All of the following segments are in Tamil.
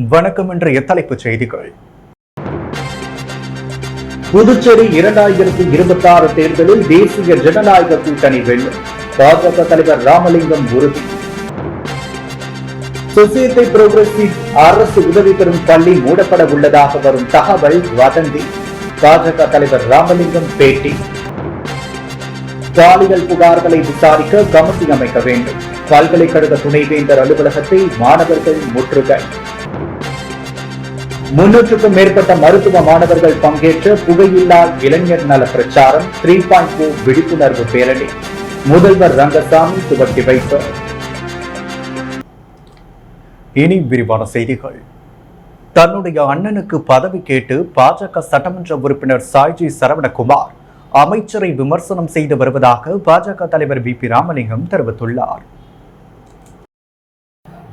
வணக்கம். இன்றைய தலைப்புச் செய்திகள். புதுச்சேரி 2026 தேர்தலில் தேசிய ஜனநாயக கூட்டணி வெல்லும், பாஜக தலைவர் ராமலிங்கம் உறுதி. சொசைட்டி புரோகிரசிவ் அரசு உதவி பெறும் பள்ளி மூடப்பட உள்ளதாக வரும் தகவல் வதந்தி, பாஜக தலைவர் ராமலிங்கம் பேட்டி. பாலியல் புகார்களை விசாரிக்க கமிட்டி அமைக்க வேண்டும், பல்கலைக்கழக துணைவேந்தர் அலுவலகத்தை மாணவர்கள் முற்றுகை. 300க்கும் மேற்பட்ட மருத்துவ மாணவர்கள் பங்கேற்ற புகையில்லா இளைஞர் நல பிரச்சாரம் 3.0 விழிப்புணர்வு பேரணி, முதல்வர் ரங்கசாமி துவக்கி வைத்தார். இனி விரிவான செய்திகள். தன்னுடைய அண்ணனுக்கு பதவி கேட்டு பாஜக சட்டமன்ற உறுப்பினர் சாய்ஜி சரவணகுமார் அமைச்சரை விமர்சனம் செய்து வருவதாக பாஜக தலைவர் வி.பி. ராமலிங்கம் தெரிவித்துள்ளார்.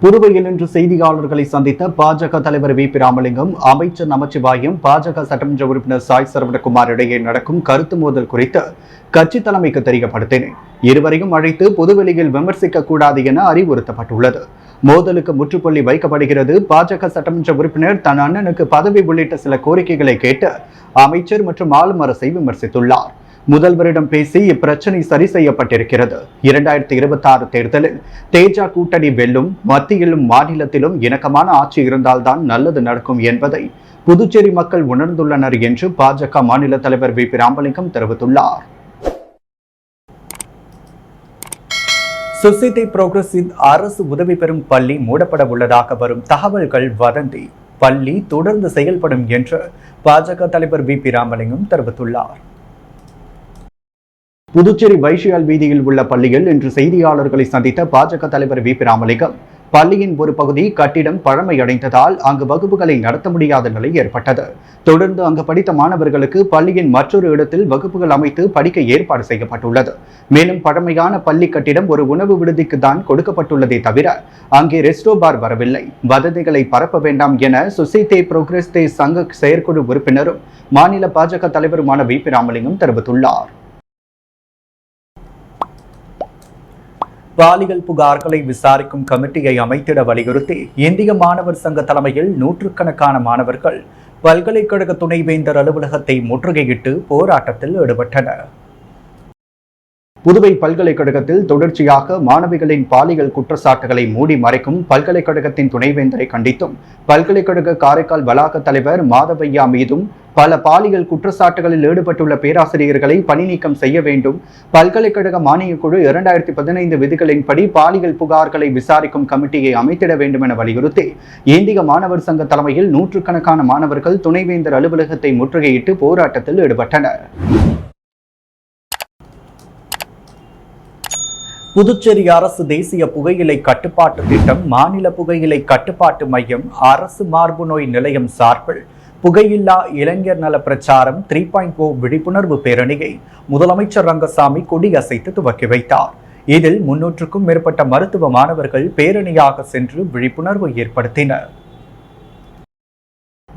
புதுவையில் இன்று செய்தியாளர்களை சந்தித்த பாஜக தலைவர் வி.பி. ராமலிங்கம், அமைச்சர் நமச்சிவாயம், பாஜக சட்டமன்ற உறுப்பினர் சாய் சரவணகுமார் இடையே நடக்கும் கருத்து மோதல் குறித்து கட்சி தலைமைக்கு தெரியப்படுத்தினேன். இருவரையும் அழைத்து பொதுவெளியில் விமர்சிக்க கூடாது என அறிவுறுத்தப்பட்டுள்ளது. மோதலுக்கு முற்றுப்புள்ளி வைக்கப்படுகிறது. பாஜக சட்டமன்ற உறுப்பினர் தன் அண்ணனுக்கு பதவி உள்ளிட்ட சில கோரிக்கைகளை கேட்டு அமைச்சர் மற்றும் ஆளும் அரசை விமர்சித்துள்ளார். முதல்வரிடம் பேசி இப்பிரச்சனை சரி செய்யப்பட்டிருக்கிறது. 2026 தேர்தலில் தேஜா கூட்டணி வெல்லும், மத்தியிலும் மாநிலத்திலும் இணக்கமான ஆட்சி இருந்தால்தான் நல்லது நடக்கும் என்பதை புதுச்சேரி மக்கள் உணர்ந்துள்ளனர் என்று பாஜக மாநில தலைவர் வி.பி. ராமலிங்கம் தெரிவித்துள்ளார். சொசைட்டி புரோகிரசிவ் அரசு உதவி பெறும் பள்ளி மூடப்பட உள்ளதாக வரும் தகவல்கள் வதந்தி, பள்ளி தொடர்ந்து செயல்படும் என்று பாஜக தலைவர் வி.பி. ராமலிங்கம் தெரிவித்துள்ளார். புதுச்சேரி வைஷியால் வீதியில் உள்ள பள்ளியில் இன்று செய்தியாளர்களை சந்தித்த பாஜக தலைவர் வி.பி. ராமலிங்கம், பள்ளியின் ஒரு பகுதி கட்டிடம் பழமையடைந்ததால் அங்கு வகுப்புகளை நடத்த முடியாத நிலை ஏற்பட்டது. தொடர்ந்து அங்கு படித்த மாணவர்களுக்கு பள்ளியின் மற்றொரு இடத்தில் வகுப்புகள் அமைத்து படிக்க ஏற்பாடு செய்யப்பட்டுள்ளது. மேலும் பழமையான பள்ளி கட்டிடம் ஒரு உணவு விடுதிக்கு தான் கொடுக்கப்பட்டுள்ளதே தவிர அங்கே ரெஸ்டோ பார் வரவில்லை. வதந்திகளை பரப்ப வேண்டாம் என சொசைட்டி புரோகிரஸ் சங்க செயற்குழு உறுப்பினரும் மாநில பாஜக தலைவருமான வி.பி. ராமலிங்கம் தெரிவித்துள்ளார். பாலியல் புகார்களை விசாரிக்கும் கமிட்டியை அமைத்திட வலியுறுத்தி இந்திய மாணவர் சங்க தலைமையில் நூற்றுக்கணக்கான மாணவர்கள் பல்கலைக்கழக துணைவேந்தர் அலுவலகத்தை முற்றுகையிட்டு போராட்டத்தில் ஈடுபட்டனர். புதுவை பல்கலைக்கழகத்தில் தொடர்ச்சியாக மாணவிகளின் பாலியல் குற்றச்சாட்டுகளை மூடி மறைக்கும் பல்கலைக்கழகத்தின் துணைவேந்தரை கண்டித்தும், பல்கலைக்கழக காரைக்கால் வளாக தலைவர் மாதவையா மீதும் பல பாலியல் குற்றச்சாட்டுகளில் ஈடுபட்டுள்ள பேராசிரியர்களை பணி நீக்கம் செய்ய வேண்டும், பல்கலைக்கழக மானியக் குழு 2015 விதிகளின்படி பாலியல் புகார்களை விசாரிக்கும் கமிட்டியை அமைத்திட வேண்டும் என வலியுறுத்தி இந்திய மாணவர் சங்க தலைமையில் நூற்றுக்கணக்கான மாணவர்கள் துணைவேந்தர் அலுவலகத்தை முற்றுகையிட்டு போராட்டத்தில் ஈடுபட்டனர். புதுச்சேரி அரசு தேசிய புகையிலை கட்டுப்பாட்டு திட்டம், மாநில புகையிலை கட்டுப்பாட்டு மையம், அரசு மார்பு நோய் நிலையம் சார்பில் புகையில்லா இளைஞர் நல பிரச்சாரம் 3.0 விழிப்புணர்வு பேரணியை முதலமைச்சர் ரங்கசாமி கொடியசைத்து துவக்கி வைத்தார். இதில் 300க்கும் மேற்பட்ட மருத்துவ மாணவர்கள் பேரணியாக சென்று விழிப்புணர்வு ஏற்படுத்தினர்.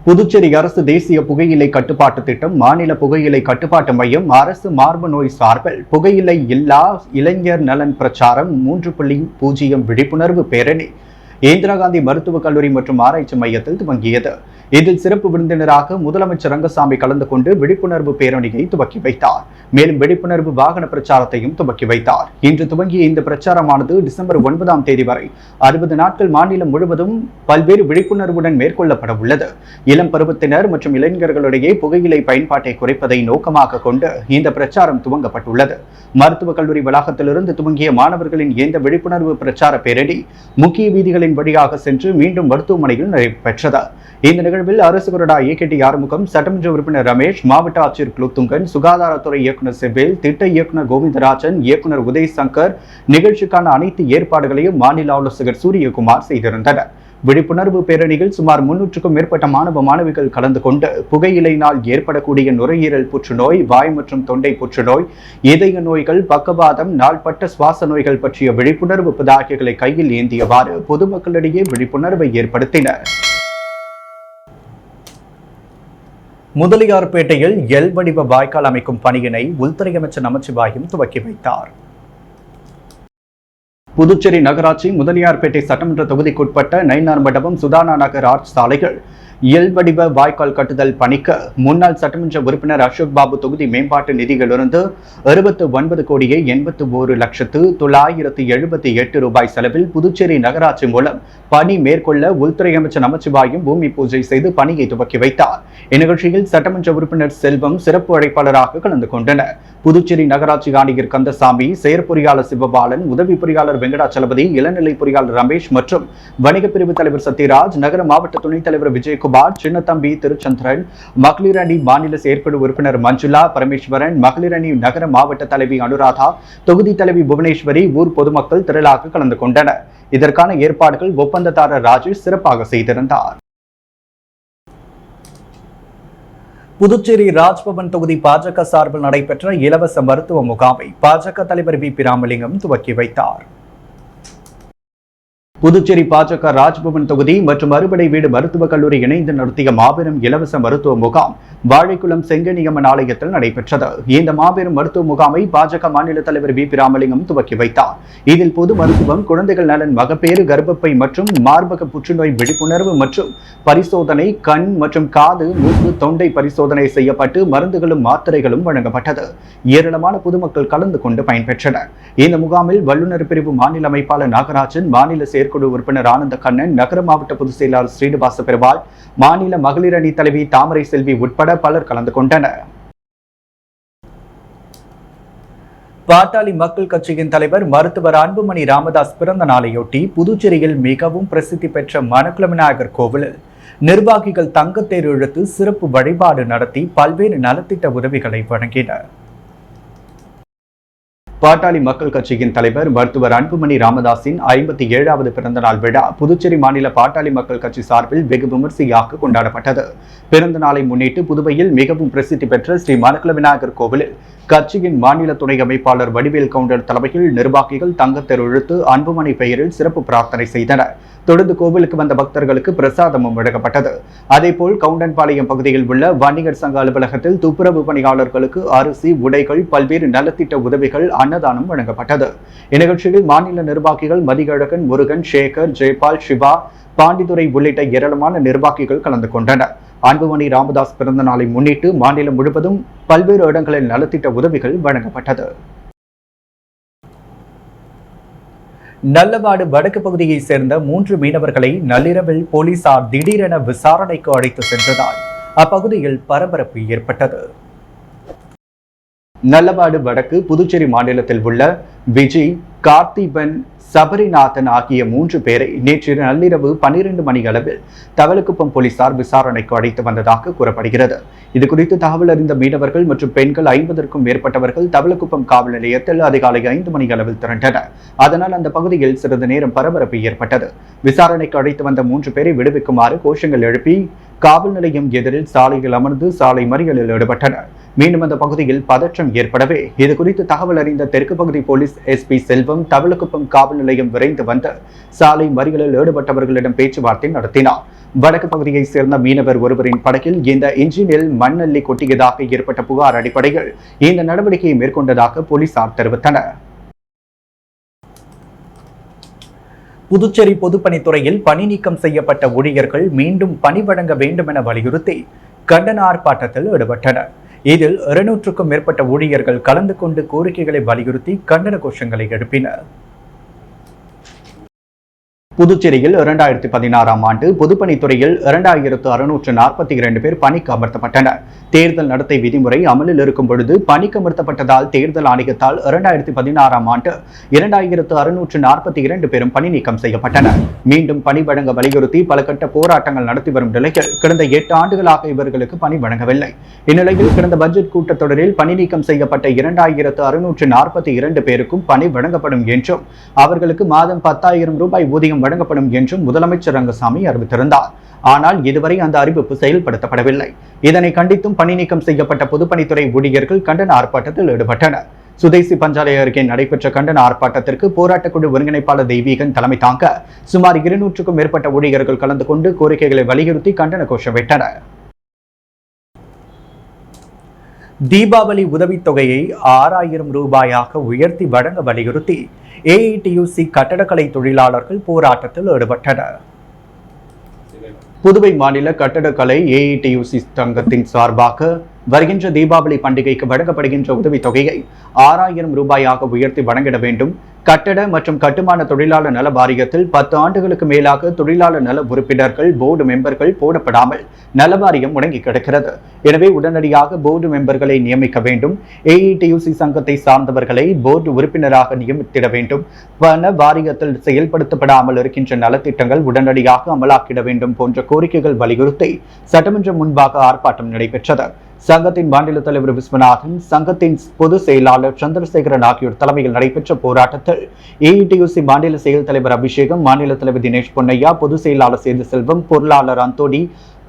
புதுச்சேரி அரசு தேசிய புகையிலை கட்டுப்பாட்டு திட்டம், மாநில புகையிலை கட்டுப்பாட்டு மையம், அரசு மார்பு நோய் சார்பில் புகையிலை இல்லா இளைஞர் நலன் பிரச்சாரம் 3.0 விழிப்புணர்வு பேரணி இந்திரா காந்தி மருத்துவக் கல்லூரி மற்றும் ஆராய்ச்சி மையத்தில் துவங்கியது. இதில் சிறப்பு விருந்தினராக முதலமைச்சர் ரங்கசாமி கலந்து கொண்டு விழிப்புணர்வு பேரணியை துவக்கி வைத்தார். மேலும் விழிப்புணர்வு வாகன பிரச்சாரத்தையும் துவக்கி வைத்தார். இன்று துவங்கிய இந்த பிரச்சாரமானது டிசம்பர் 9ஆம் தேதி வரை 60 நாட்கள் மாநிலம் முழுவதும் பல்வேறு விழிப்புணர்வுடன் மேற்கொள்ளப்பட உள்ளது. இளம் பருவத்தினர் மற்றும் இளைஞர்களிடையே புகையிலை பயன்பாட்டை குறைப்பதை நோக்கமாக கொண்டு இந்த பிரச்சாரம் துவங்கப்பட்டுள்ளது. மருத்துவக் கல்லூரி வளாகத்திலிருந்து துவங்கிய மாணவர்களின் இந்த விழிப்புணர்வு பிரச்சார பேரணி முக்கிய வீதிகளின் வழியாக சென்று மீண்டும் மருத்துவமனையில் நடைபெற்றது. இந்த நிகழ்வில் அரசு கொறடா ஏ.கே.டி. ஆறுமுகம், சட்டமன்ற உறுப்பினர் ரமேஷ், மாவட்ட ஆட்சியர் குலோத்துங்கன், சுகாதாரத்துறை இயக்குநர் செவ்வேல், திட்ட இயக்குநர் கோவிந்தராஜன், இயக்குநர் உதய் சங்கர் நிகழ்ச்சிக்கான அனைத்து ஏற்பாடுகளையும் மாநில ஆலோசகர் சூரியகுமார் செய்திருந்தனர். விழிப்புணர்வு பேரணியில் சுமார் 300க்கும் மேற்பட்ட மாணவ மாணவிகள் கலந்து கொண்டு புகையிலையினால் ஏற்படக்கூடிய நுரையீரல் புற்றுநோய், வாய் மற்றும் தொண்டை புற்றுநோய், இதய நோய்கள், பக்கவாதம், நாள்பட்ட சுவாச நோய்கள் பற்றிய விழிப்புணர்வு பதாகைகளை கையில் ஏந்தியவாறு பொதுமக்களிடையே விழிப்புணர்வை ஏற்படுத்தினர். முதலியார்பேட்டையில் எல் வடிவ வாய்க்கால் அமைக்கும் பணியினை உள்துறை அமைச்சர் நமச்சிவாயம் துவக்கி வைத்தார். புதுச்சேரி நகராட்சி முதலியார்பேட்டை சட்டமன்ற தொகுதிக்குட்பட்ட நயினார் மண்டபம் சுதானா நகர் ஆர்ச் சாலைகள் இயல்வடிவ வாய்க்கால் கட்டுதல் பணிக்கு முன்னாள் சட்டமன்ற உறுப்பினர் அசோக் பாபு தொகுதி மேம்பாட்டு நிதியிலிருந்து 69,81,978 ரூபாய் செலவில் புதுச்சேரி நகராட்சி மூலம் பணி மேற்கொள்ள உள்துறை அமைச்சர் நமச்சிவாயம் பூமி பூஜை செய்து பணியை துவக்கி வைத்தார். இந்நிகழ்ச்சியில் சட்டமன்ற உறுப்பினர் செல்வம் சிறப்பு அழைப்பாளராக கலந்து கொண்டனர். புதுச்சேரி நகராட்சி ஆணையர் கந்தசாமி, செயற்பொறியாளர் சிவபாலன், உதவி பொறியாளர் வெங்கடாச்சலபதி, இளநிலை பொறியாளர் ரமேஷ் மற்றும் வணிக பிரிவு தலைவர் சத்யராஜ், நகர மாவட்ட துணைத் தலைவர் விஜயகுமார், சின்னத்தம்பி திருச்சந்திரன், மகளிர் அணி மாநில செயற்குழு உறுப்பினர் மஞ்சுளா பரமேஸ்வரன், மகளிர் அணி நகர மாவட்ட தலைவி அனுராதா, தொகுதி தலைவி புவனேஸ்வரி, ஊர் பொதுமக்கள் திரளாக கலந்து கொண்டனர். இதற்கான ஏற்பாடுகள் ஒப்பந்ததாரர் ராஜேஷ் சிறப்பாக செய்திருந்தார். புதுச்சேரி ராஜ்பவன் தொகுதி பாஜக சார்பில் நடைபெற்ற இலவச மருத்துவ முகாமை பாஜக தலைவர் வி. பி. ராமலிங்கம் துவக்கி வைத்தார். புதுச்சேரி பாஜக ராஜ்பவன் தொகுதி மற்றும் அறுபடை வீடு மருத்துவக் கல்லூரி இணைந்து நடத்திய மாபெரும் இலவச மருத்துவ முகாம் வாழைக்குளம் செங்கனியம்மன் ஆலயத்தில் நடைபெற்றது. இந்த மாபெரும் மருத்துவ முகாமை பாஜக மாநில தலைவர் வி. பி. ராமலிங்கம் துவக்கி வைத்தார். இதில் பொது மருத்துவம், குழந்தைகள் நலன், மகப்பேறு, கர்ப்பப்பை மற்றும் மார்பக புற்றுநோய் விழிப்புணர்வு மற்றும் பரிசோதனை, கண் மற்றும் காது, மூக்கு, தொண்டை பரிசோதனை செய்யப்பட்டு மருந்துகளும் மாத்திரைகளும் வழங்கப்பட்டது. ஏராளமான பொதுமக்கள் கலந்து கொண்டு பயன்பெற்றனர். இந்த முகாமில் வல்லுநர் பிரிவு மாநில அமைப்பாளர் நாகராஜன், மாநில செயற்குழு உறுப்பினர் ஆனந்த கண்ணன், நகர மாவட்ட பொதுச் செயலாளர் ஸ்ரீனிவாச பெருமாள், மாநில மகளிர் அணி தலைவி தாமரை செல்வி உட்பட பலர் கலந்து கொண்டனர். பாட்டாளி மக்கள் கட்சியின் தலைவர் மருத்துவர் அன்புமணி ராமதாஸ் பிறந்த நாளையொட்டி புதுச்சேரியில் மிகவும் பிரசித்தி பெற்ற மணக்குள விநாயகர் கோவிலில் நிர்வாகிகள் தங்கத்தேர் இழுத்து சிறப்பு வழிபாடு நடத்தி பல்வேறு நலத்திட்ட உதவிகளை வழங்கினர். பாட்டாளி மக்கள் கட்சியின் தலைவர் மருத்துவர் அன்புமணி ராமதாஸின் 57வது பிறந்தநாள் விழா புதுச்சேரி மாநில பாட்டாளி மக்கள் கட்சி சார்பில் வெகு விமர்சையாக கொண்டாடப்பட்டது. பிறந்த நாளை முன்னிட்டு புதுவையில் மிகவும் பிரசித்தி பெற்ற ஸ்ரீ மணக்குள விநாயகர் கோவிலில் கட்சியின் மாநில துணை அமைப்பாளர் வடிவேல் கவுண்டர் தலைமையில் நிர்வாகிகள் தங்கத்தேர் இழுத்து அன்புமணி பெயரில் சிறப்பு பிரார்த்தனை செய்தனர். தொடர்ந்து கோவிலுக்கு வந்த பக்தர்களுக்கு பிரசாதமும் வழங்கப்பட்டது. அதேபோல் கவுண்டன்பாளையம் பகுதியில் உள்ள வணிகர் சங்க அலுவலகத்தில் துப்புரவு பணியாளர்களுக்கு அரிசி, உடைகள், பல்வேறு நலத்திட்ட உதவிகள், அன்னதானம் வழங்கப்பட்டது. இந்நிகழ்ச்சியில் மாநில நிர்வாகிகள் மதிகழகன், முருகன், சேகர், ஜெயபால், சிவா, பாண்டிதுரை உள்ளிட்ட ஏராளமான நிர்வாகிகள் கலந்து கொண்டனர். அன்புமணி ராமதாஸ் பிறந்த நாளை முன்னிட்டு மாநிலம் முழுவதும் பல்வேறு இடங்களில் நலத்திட்ட உதவிகள் வழங்கப்பட்டது. நல்லவாடு வடக்கு பகுதியை சேர்ந்த 3 மீனவர்களை நள்ளிரவில் போலீசார் திடீரென விசாரணைக்கு அழைத்து சென்றதால் அப்பகுதியில் பரபரப்பு ஏற்பட்டது. நல்லவாடு வடக்கு புதுச்சேரி மாநிலத்தில் உள்ள விஜய், கார்த்திபன், சபரிநாதன் ஆகிய 3 பேரை நேற்று நள்ளிரவு 12 மணி அளவில் தவளக்குப்பம் போலீசார் விசாரணைக்கு அழைத்து வந்ததாக கூறப்படுகிறது. இதுகுறித்து தகவல் அறிந்த மீனவர்கள் மற்றும் பெண்கள் 50க்கும் மேற்பட்டவர்கள் தவளக்குப்பம் காவல் நிலையத்தில் அதிகாலை 5 மணி அளவில் திரண்டனர். அதனால் அந்த பகுதியில் சிறிது நேரம் பரபரப்பு ஏற்பட்டது. விசாரணைக்கு அழைத்து வந்த 3 பேரை விடுவிக்குமாறு கோஷங்கள் எழுப்பி காவல் நிலையம் எதிரில் சாலையில் அமர்ந்து சாலை மறியலில் ஈடுபட்டனர். மீண்டும் அந்த பகுதியில் பதற்றம் ஏற்படவே இதுகுறித்து தகவல் அறிந்த தெற்கு பகுதி போலீஸ் எஸ்பி செல்வம் தவளக்குப்பம் காவல் நிலையம் விரைந்து வந்து சாலை மறியலில் ஈடுபட்டவர்களிடம் பேச்சுவார்த்தை நடத்தினார். வடக்கு பகுதியை சேர்ந்த மீனவர் ஒருவரின் படகில் இந்த இன்ஜினில் மண்ணள்ளி கொட்டியதாக ஏற்பட்ட புகார் அடிப்படையில் இந்த நடவடிக்கையை மேற்கொண்டதாக போலீசார் தெரிவித்தனர். புதுச்சேரி பொதுப்பணித்துறையில் பணி நீக்கம் செய்யப்பட்ட ஊழியர்கள் மீண்டும் பணி வழங்க வேண்டும் என வலியுறுத்தி கண்டன ஆர்ப்பாட்டத்தில் ஈடுபட்டனர். இதில் 200க்கும் மேற்பட்ட ஊழியர்கள் கலந்து கொண்டு கோரிக்கைகளை வலியுறுத்தி கண்டன கோஷங்களை எழுப்பினர். புதுச்சேரியில் 2016ஆம் ஆண்டு பொதுப்பணித்துறையில் 2642 பேர் பணிக்கு அமர்த்தப்பட்டனர். தேர்தல் நடத்தை விதிமுறை அமலில் இருக்கும் பொழுது பணிக்கு அமர்த்தப்பட்டதால் தேர்தல் ஆணையத்தால் 2016ஆம் ஆண்டு 2642 பேரும் பணி நீக்கம் செய்யப்பட்டனர். மீண்டும் பணி வழங்க வலியுறுத்தி பல கட்ட போராட்டங்கள் நடத்தி வரும் நிலையில் கடந்த 8 ஆண்டுகளாக இவர்களுக்கு பணி வழங்கவில்லை. இந்நிலையில் கடந்த பட்ஜெட் கூட்டத்தொடரில் பணி நீக்கம் செய்யப்பட்ட 2642 பேருக்கும் பணி வழங்கப்படும் என்றும் அவர்களுக்கு மாதம் 10,000 ரூபாய் ஊதியம் வழங்கப்படும் என்றும் முதலமைச்சர் ரங்கசாமி அறிவித்திருந்தார். ஆனால் இதுவரை அந்த அறிவிப்பு செயல்படுத்தப்படவில்லை. இதனை கண்டித்தும் பணி நீக்கம் செய்யப்பட்ட பொதுப்பணித்துறை ஊழியர்கள் கண்டன ஆர்ப்பாட்டத்தில் ஈடுபட்டனர். சுதேசி பஞ்சாலை அருகே நடைபெற்ற கண்டன ஆர்ப்பாட்டத்திற்கு போராட்டக்குழு ஒருங்கிணைப்பாளர் தெய்வீகன் தலைமை தாங்க சுமார் 200க்கும் மேற்பட்ட ஊழியர்கள் கலந்து கொண்டு கோரிக்கைகளை வலியுறுத்தி கண்டன கோஷமிட்டனர். தீபாவளி உதவித்தொகையை 6,000 ரூபாயாக உயர்த்தி வழங்க வலியுறுத்தி ஏஐடியூசி கட்டடக்கலை தொழிலாளர்கள் போராட்டத்தில் ஈடுபட்டனர். புதுவை மாநில கட்டடக்கலை ஏஐடியூசி சங்கத்தின் சார்பாக வருகின்ற தீபாவளி பண்டிகைக்கு வழங்கப்படுகின்ற உதவித்தொகையை 6,000 ரூபாயாக உயர்த்தி வழங்கிட வேண்டும். கட்டட மற்றும் கட்டுமான தொழிலாளர் நல வாரியத்தில் 10 ஆண்டுகளுக்கு மேலாக தொழிலாளர் நல உறுப்பினர்கள் போர்டு மெம்பர்கள் போடப்படாமல் நல வாரியம் முடங்கி கிடக்கிறது. எனவே உடனடியாக போர்டு மெம்பர்களை நியமிக்க வேண்டும். ஏஐடியூசி சங்கத்தை சார்ந்தவர்களை போர்டு உறுப்பினராக நியமித்திட வேண்டும். வன வாரியத்தில் செயல்படுத்தப்படாமல் இருக்கின்ற நலத்திட்டங்கள் உடனடியாக அமலாக்கிட வேண்டும் போன்ற கோரிக்கைகள் வலியுறுத்தி சட்டமன்றம் முன்பாக ஆர்ப்பாட்டம் நடைபெற்றது. சங்கத்தின் மாநில தலைவர் விஸ்வநாதன், சங்கத்தின் பொதுச் செயலாளர் சந்திரசேகரன் ஆகியோர் தலைமையில் நடைபெற்ற போராட்டத்தில் ஏஐடியூசி மாநில செயல் தலைவர் அபிஷேகம், மாநில தலைவர் தினேஷ் பொன்னையா, பொதுச் செயலாளர் சேது செல்வம், பொருளாளர் அந்தோணி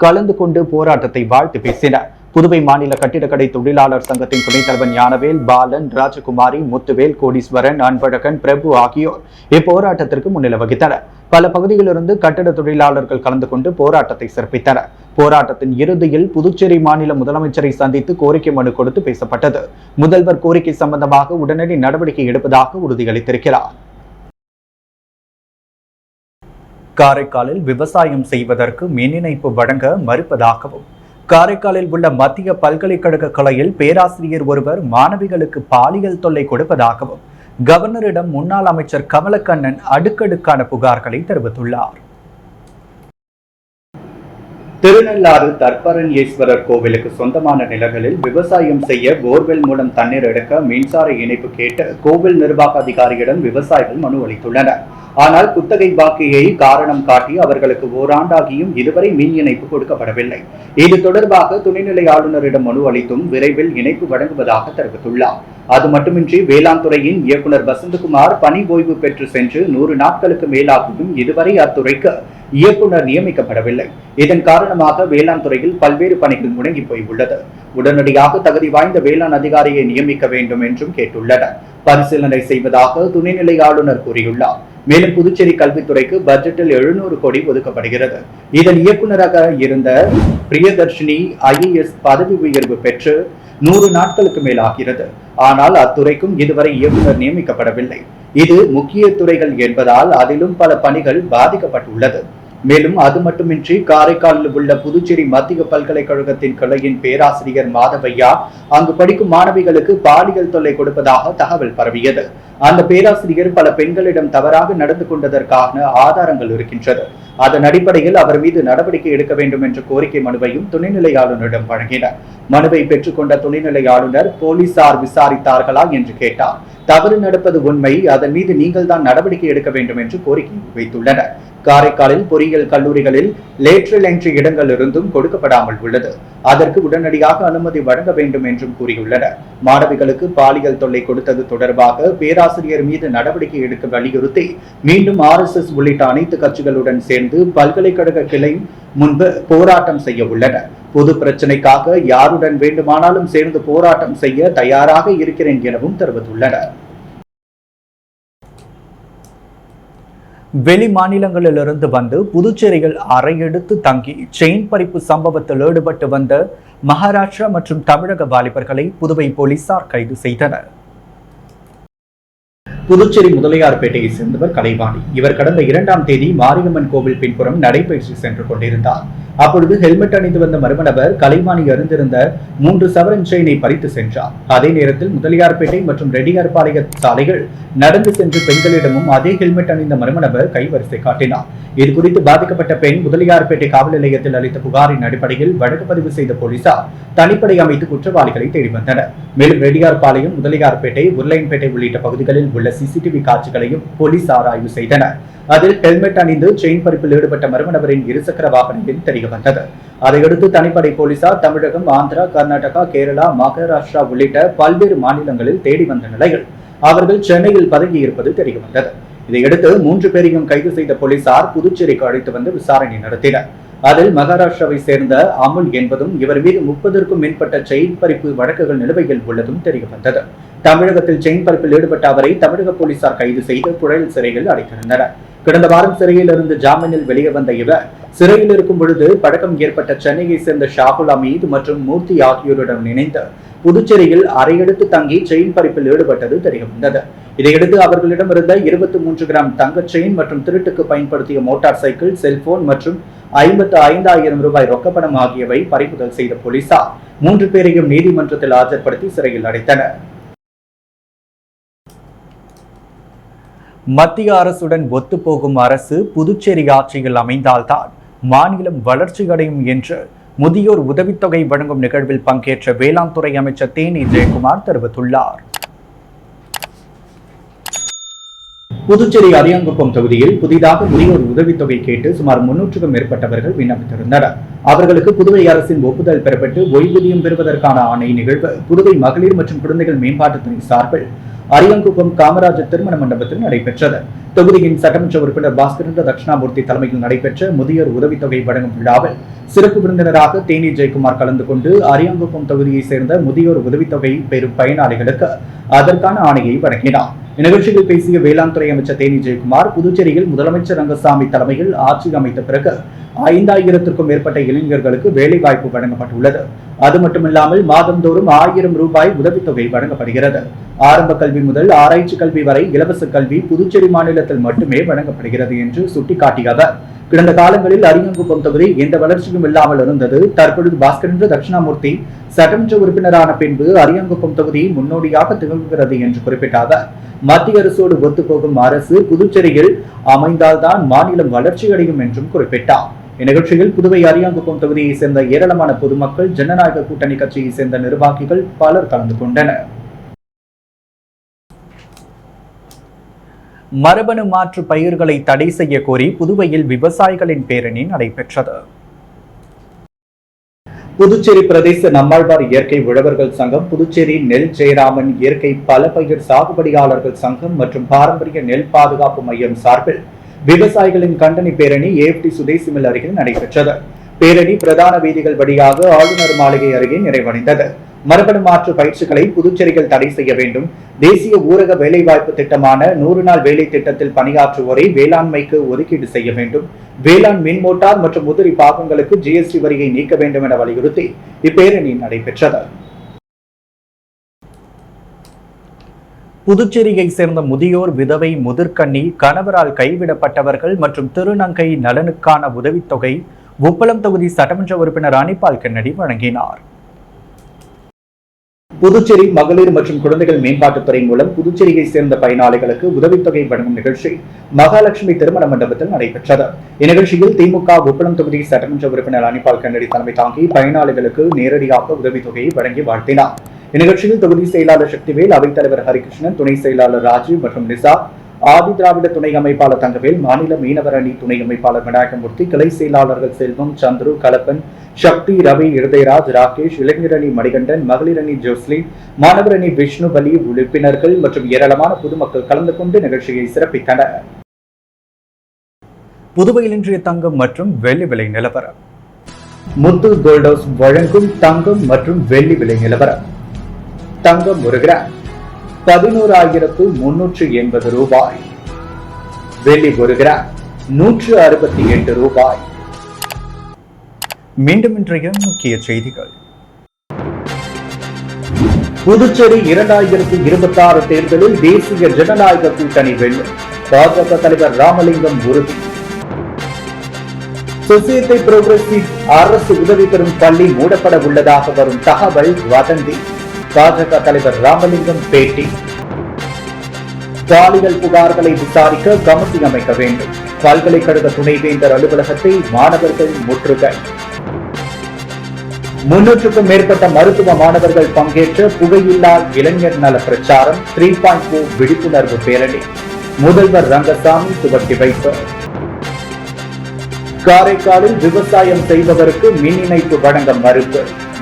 கலந்து கொண்டு போராட்டத்தை வாழ்த்து பேசினர். புதுவை மாநில கட்டிடக்கடை தொழிலாளர் சங்கத்தின் துணைத் தலைவர் ஞானவேல், பாலன், ராஜகுமாரி, முத்துவேல், கோடீஸ்வரன், அன்பழகன், பிரபு ஆகியோர் இப்போராட்டத்திற்கு முன்னிலை வகித்தனர். பல பகுதிகளிலிருந்து கட்டட தொழிலாளர்கள் கலந்து கொண்டு போராட்டத்தை சிறப்பித்தனர். போராட்டத்தின் இறுதியில் புதுச்சேரி மாநில முதலமைச்சரை சந்தித்து கோரிக்கை மனு கொடுத்து பேசப்பட்டது. முதல்வர் கோரிக்கை சம்பந்தமாக உடனடி நடவடிக்கை எடுப்பதாக உறுதியளித்திருக்கிறார். காரைக்காலில் விவசாயம் செய்வதற்கு மின் இணைப்பு வழங்க மறுப்பதாகவும், காரைக்காலில் உள்ள மத்திய பல்கலைக்கழக கிளையில் பேராசிரியர் ஒருவர் மாணவிகளுக்கு பாலியல் தொல்லை கொடுப்பதாகவும் கவர்னரிடம் முன்னாள் அமைச்சர் கமலக்கண்ணன் அடுக்கடுக்கான புகார்களை தெரிவித்துள்ளார். திருநள்ளாறு தர்பரண்யேஸ்வரர் கோவிலுக்கு சொந்தமான நிலங்களில் விவசாயம் செய்ய போர்வெல் மூலம் தண்ணீர் எடுக்க மின்சார இணைப்பு கேட்டு கோவில் நிர்வாக அதிகாரியிடம் விவசாயிகள் மனு அளித்துள்ளனர். ஆனால் குத்தகை பாக்கியை காரணம் காட்டி அவர்களுக்கு ஓராண்டாகியும் இதுவரை மின் இணைப்பு கொடுக்கப்படவில்லை. இது தொடர்பாக துணைநிலை ஆளுநரிடம் மனு அளித்தும் விரைவில் இணைப்பு வழங்குவதாக தெரிவித்துள்ளார். அது மட்டுமின்றி வேளாண் துறையின் இயக்குநர் வசந்தகுமார் பணி ஓய்வு பெற்று சென்று 100 நாட்களுக்கு மேலாகியும் இதுவரை அத்துறைக்கு இயக்குநர் நியமிக்கப்படவில்லை. இதன் காரணமாக வேளாண் துறையில் பல்வேறு பணிகள் முடங்கி போயுள்ளது. உடனடியாக தகுதி வாய்ந்த வேளாண் அதிகாரியை நியமிக்க வேண்டும் என்றும் கேட்டுள்ளனர். பரிசீலனை செய்வதாக துணைநிலை ஆளுநர் கூறியுள்ளார். மேலும் புதுச்சேரி கல்வித்துறைக்கு பட்ஜெட்டில் 700 கோடி ஒதுக்கப்படுகிறது. இதன் இயக்குநராக இருந்த பிரியதர்ஷினி IAS பதவி உயர்வு பெற்று 100 நாட்களுக்கு மேல் ஆகிறது. ஆனால் அத்துறைக்கும் இதுவரை இயக்குநர் நியமிக்கப்படவில்லை. இது முக்கிய துறைகள் என்பதால் அதிலும் பல பணிகள் பாதிக்கப்பட்டுள்ளது. மேலும் அது மட்டுமின்றி காரைக்காலில் உள்ள புதுச்சேரி மத்திய பல்கலைக்கழகத்தின் கிளையின் பேராசிரியர் மாதவையா அங்கு படிக்கும் மாணவிகளுக்கு பாலியல் தொல்லை கொடுப்பதாக தகவல் பரவியது. அந்த பேராசிரியர் பல பெண்களிடம் தவறாக நடந்து கொண்டதற்கான ஆதாரங்கள் இருக்கின்றது. அதன் அடிப்படையில் அவர் மீது நடவடிக்கை எடுக்க வேண்டும் என்ற கோரிக்கை மனுவையும் துணைநிலை ஆளுநரிடம் வழங்கினார். மனுவை பெற்றுக்கொண்ட துணைநிலை ஆளுநர் போலீசார் விசாரித்தார்களா என்று கேட்டார். தவறு நடப்பது உண்மை, அதன் மீது நீங்கள் தான் நடவடிக்கை எடுக்க வேண்டும் என்று கோரிக்கை வைத்துள்ளனர். காரைக்காலில் பொறியியல் கல்லூரிகளில் லேட்ரல் என்ட்ரி இடங்கள் இருந்தும் கொடுக்கப்படாமல் உள்ளது. அதற்கு உடனடியாக அனுமதி வழங்க வேண்டும் என்றும் கூறியுள்ளனர். மாணவிகளுக்கு பாலியல் தொல்லை கொடுத்தது தொடர்பாக பேராசிரியர் மீது நடவடிக்கை எடுக்க வலியுறுத்தி மீண்டும் RSS உள்ளிட்ட அனைத்து கட்சிகளுடன் சேர்ந்து பல்கலைக்கழக கிளை முன்பு போராட்டம் செய்ய உள்ளனர். பொது பிரச்சனைக்காக யாருடன் வேண்டுமானாலும் சேர்ந்து போராட்டம் செய்ய தயாராக இருக்கிறேன் எனவும் தெரிவித்துள்ளனர். வெளி மாநிலங்களிலிருந்து வந்து புதுச்சேரியில் அறையெடுத்து தங்கி செயின் பறிப்பு சம்பவத்தில் ஈடுபட்டு வந்த மகாராஷ்டிரா மற்றும் தமிழக வாலிபர்களை புதுவை போலீசார் கைது செய்தனர். புதுச்சேரி முதலியார்பேட்டையை சேர்ந்தவர் கலைவாணி. இவர் கடந்த 2ஆம் தேதி மாரியம்மன் கோவில் பின்புறம் நடைபயிற்சி சென்று கொண்டிருந்தார். அப்பொழுது ஹெல்மெட் அணிந்து வந்த மர்ம நபர் கலைவாணி அணிந்திருந்த 3 சவரன் செயினை பறித்து சென்றார். அதே நேரத்தில் முதலியார்பேட்டை மற்றும் ரெட்டியார்பாளைய சாலைகள் நடந்து சென்று பெண்களிடமும் அதே ஹெல்மெட் அணிந்த மர்ம நபர் கைவரிசை காட்டினார். இது குறித்து பாதிக்கப்பட்ட பெண் முதலியார்பேட்டை காவல் நிலையத்தில் அளித்த புகாரின் அடிப்படையில் வழக்கு பதிவு செய்த போலீசார் தனிப்படை அமைத்து குற்றவாளிகளை தேடி வந்தனர். மேலும் ரெட்டியார்பாளையம், முதலியார்பேட்டை, உருளையன்பேட்டை உள்ளிட்ட பகுதிகளில் உள்ள CCTV காட்சிகளையும் போலீசார் ஆய்வு செய்தனர். அதில் ஹெல்மெட் அணிந்து செயின் பறிப்பில் ஈடுபட்ட மர்ம நபரின் 2 சக்கர வாகனத்தில் தெரிய வந்தது. அதையடுத்து தனிப்படை போலீசார் தமிழகம், ஆந்திரா, கர்நாடகா, கேரளா, மகாராஷ்டிரா உள்ளிட்ட பல்வேறு மாநிலங்களில் தேடி வந்த நிலையில் அவர்கள் சென்னையில் பதுங்கி இருப்பது தெரிய வந்தது. இதையடுத்து 3 பேரையும் கைது செய்த போலீசார் புதுச்சேரிக்கு அழைத்து வந்து விசாரணை நடத்தினர். அதில் மகாராஷ்டிராவை சேர்ந்த அமுல் என்பதும் இவர் மீது 30க்கும் மேற்பட்ட செயின் பறிப்பு வழக்குகள் நிலுவையில் உள்ளதும் தெரிய வந்தது. தமிழகத்தில் செயின் பறிப்பில் ஈடுபட்ட அவரை தமிழக போலீசார் கைது செய்து புழல் சிறையில் அடைத்திருந்தனர். கடந்த வாரம் சிறையில் இருந்து ஜாமீனில் வெளியே வந்த இவர் சிறையில் இருக்கும் பொழுது பழக்கம் ஏற்பட்ட சென்னையை சேர்ந்த ஷாகுல் அமீத் மற்றும் மூர்த்தி ஆகியோருடன் இணைந்து புதுச்சேரியில் அறையெடுத்து தங்கி செயின் பறிப்பில் ஈடுபட்டது தெரியவந்தது. இதையடுத்து அவர்களிடம் இருந்த 23 கிராம் தங்க செயின் மற்றும் திருட்டுக்கு பயன்படுத்திய மோட்டார் சைக்கிள், செல்போன் மற்றும் 55,000 ரூபாய் ரொக்கப்பணம் ஆகியவை பறிமுதல் செய்த போலீசார் 3 பேரையும் நீதிமன்றத்தில் ஆஜர்படுத்தி சிறையில் அடைத்தனர். மத்திய அரசுடன் ஒத்துப்போகும் அரசு புதுச்சேரி ஆட்சியில் அமைந்தால்தான் மாநிலம் வளர்ச்சியடையும் என்று முதியோர் உதவித்தொகை வழங்கும் நிகழ்வில் பங்கேற்ற வேளாண் துறை அமைச்சர் தேனி ஜெயக்குமார் தெரிவித்துள்ளார். புதுச்சேரி அரியாங்குப்பம் தொகுதியில் புதிதாக முதியோர் உதவித்தொகை கேட்டு சுமார் 300க்கும் மேற்பட்டவர்கள் விண்ணப்பித்திருந்தனர். அவர்களுக்கு புதுவை அரசின் ஒப்புதல் பெறப்பட்டு ஓய்வூதியம் பெறுவதற்கான ஆணை நிகழ்வு புதுவை மகளிர் மற்றும் குழந்தைகள் மேம்பாட்டுத்துறை சார்பில் அரியாங்குப்பம் காமராஜர் திருமண மண்டபத்தில் நடைபெற்றது. தொகுதியின் சட்டமன்ற உறுப்பினர் பாஸ்கரேந்திர தட்சிணாமூர்த்தி தலைமையில் நடைபெற்ற முதியோர் உதவித்தொகை வழங்கும் விழாவில் சிறப்பு விருந்தினராக தேனி ஜெயக்குமார் கலந்து கொண்டு அரியாங்குப்பம் தொகுதியைச் சேர்ந்த முதியோர் உதவித்தொகை பெறும் பயனாளிகளுக்கு அதற்கான ஆணையை வழங்கினார். இந்நிகழ்ச்சியில் பேசிய வேளாண் துறை அமைச்சர் தேனி ஜெயக்குமார், புதுச்சேரியில் முதலமைச்சர் ரங்கசாமி தலைமையில் ஆட்சி அமைத்த பிறகு 5,000க்கும் மேற்பட்ட இளைஞர்களுக்கு வேலை வாய்ப்பு வழங்கப்பட்டுள்ளது. அது மட்டுமில்லாமல் மாதந்தோறும் 1000 ரூபாய் உதவித்தொகை வழங்கப்படுகிறது. ஆரம்ப கல்வி முதல் ஆராய்ச்சி கல்வி வரை இலவச கல்வி புதுச்சேரி மாநிலத்தில் மட்டுமே வழங்கப்படுகிறது என்று சுட்டிக்காட்டிய அவர், கடந்த காலங்களில் அரியாங்குப்பம் தொகுதி எந்த வளர்ச்சியும் இல்லாமல் இருந்தது. தற்பொழுது பாஸ்கரேந்திர தட்சிணாமூர்த்தி சட்டமன்ற உறுப்பினரான பின்பு அரியாங்குப்பம் தொகுதி முன்னோடியாக திகழ்கிறது என்று குறிப்பிட்ட அவர், மத்திய அரசோடு ஒத்துப்போகும் அரசு புதுச்சேரியில் அமைந்தால்தான் மாநிலம் வளர்ச்சியடையும் என்றும் குறிப்பிட்டார். இந்நிகழ்ச்சியில் புதுவை அரியாங்குப்பம் தொகுதியை சேர்ந்த ஏராளமான பொதுமக்கள், ஜனநாயக கூட்டணி கட்சியை சேர்ந்த நிர்வாகிகள் பலர் கலந்து கொண்டனர். மரபணு மாற்று பயிர்களை தடை செய்ய கோரி புதுவையில் விவசாயிகளின் பேரணி நடைபெற்றது. புதுச்சேரி பிரதேச நம்மாழ்வார் இயற்கை உழவர்கள் சங்கம், புதுச்சேரி நெல் ஜெயராமன் இயற்கை பல பயிர் சாகுபடியாளர்கள் சங்கம் மற்றும் பாரம்பரிய நெல் பாதுகாப்பு மையம் சார்பில் விவசாயிகளின் கண்டனி பேரணி AFT சுதேசி மில் அருகில் நடைபெற்றது. பேரணி பிரதான வீதிகள் வழியாக ஆளுநர் மாளிகை அருகே நிறைவடைந்தது. மரபணு மாற்று பயிற்சிகளை புதுச்சேரியில் தடை செய்ய வேண்டும், தேசிய ஊரக வேலைவாய்ப்பு திட்டமான 100 நாள் வேலை திட்டத்தில் பணியாற்றுவோரை வேளாண்மைக்கு ஒதுக்கீடு செய்ய வேண்டும், வேளாண் மின் மோட்டார் மற்றும் உதிரி பாகங்களுக்கு GST வரியை நீக்க வேண்டும் என வலியுறுத்தி இப்பேரணி நடைபெற்றது. புதுச்சேரியை சேர்ந்த முதியோர், விதவை, முதிர்கன்னி, கணவரால் கைவிடப்பட்டவர்கள் மற்றும் திருநங்கை நலனுக்கான உதவித்தொகை உப்பளம் தொகுதி சட்டமன்ற உறுப்பினர் அனிபால் கென்னடி வழங்கினார். புதுச்சேரி மகளிர் மற்றும் குழந்தைகள் மேம்பாட்டுத்துறை மூலம் புதுச்சேரியை சேர்ந்த பயனாளிகளுக்கு உதவித்தொகை வழங்கும் நிகழ்ச்சி மகாலட்சுமி திருமண மண்டபத்தில் நடைபெற்றது. இந்நிகழ்ச்சியில் திமுக உப்பளம் தொகுதி சட்டமன்ற உறுப்பினர் அனிபால் கென்னடி தலைமை தாங்கி பயனாளிகளுக்கு நேரடியாக உதவித்தொகையை வழங்கி வாழ்த்தினார். இந்நிகழ்ச்சியில் தொகுதி செயலாளர் சக்திவேல், அவைத்தலைவர் ஹரிகிருஷ்ணன், துணை செயலாளர் ராஜீவ் மற்றும் நிசா, ஆதி திராவிட துணை அமைப்பாளர் தங்கவேல், மாநில மீனவர் அணி துணை அமைப்பாளர் விநாயகமூர்த்தி, கிளை செயலாளர்கள் செல்வம், சந்துரு, கலப்பன், சக்தி, ரவி, இருதயராஜ், ராகேஷ், இளைஞர் அணி மணிகண்டன், மகளிர் அணி ஜோஸ்லின், மாணவர் அணி விஷ்ணு பலி உறுப்பினர்கள் மற்றும் ஏராளமான பொதுமக்கள் கலந்து கொண்டு நிகழ்ச்சியை சிறப்பித்தனர். புதுவையில் இன்றைய தங்கம் மற்றும் வெள்ளி விலை நிலவரம். முத்து கோல்ட் ஹவுஸ் வழங்கும் தங்கம் மற்றும் வெள்ளி விலை நிலவரம். தங்கம் 1 கிராம் 11,380 ரூபாய், வெள்ளி 1 கிராம் 168 ரூபாய். மீண்டும் இன்றைய முக்கிய செய்திகள். புதுச்சேரி 2026 தேர்தலில் தேசிய ஜனநாயக கூட்டணி வெல்லும், பாஜக தலைவர் ராமலிங்கம் உறுதி. சொசைட்டி புரோகிரசிவ் அரசு உதவி பெறும் பள்ளி மூடப்பட உள்ளதாக வரும் தகவல் வதந்தி, பாஜக தலைவர் ராமலிங்கம் பேட்டி. பாலியல் புகார்களை விசாரிக்க கமிட்டி அமைக்க வேண்டும், பல்கலைக்கழக துணைவேந்தர் அலுவலகத்தை மாணவர்கள் முற்றுகை. 300க்கும் மேற்பட்ட மருத்துவ மாணவர்கள் பங்கேற்ற புகையில்லா இளைஞர் நல பிரச்சாரம் 3.0 விழிப்புணர்வு பேரணி முதல்வர் ரங்கசாமி துவக்கி வைத்தார். காரைக்காலில் விவசாயம் செய்பவருக்கு மின் இணைப்பு வழங்க மறுப்பு,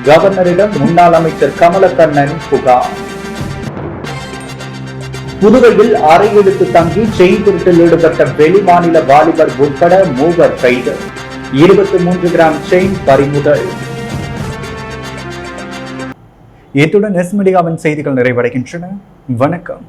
கவர்னரிடம் முன்னாள் அமைச்சர் கமலக்கண்ணன் புகார். புதுவையில் அறையெடுத்து தங்கி செயின் திருட்டில் ஈடுபட்ட வெளிமாநில வாலிபர் உட்பட 3 கைது, 23 கிராம் செயின் பறிமுதல். இத்துடன் எஸ் மீடியாவின் செய்திகள் நிறைவடைகின்றன. வணக்கம்.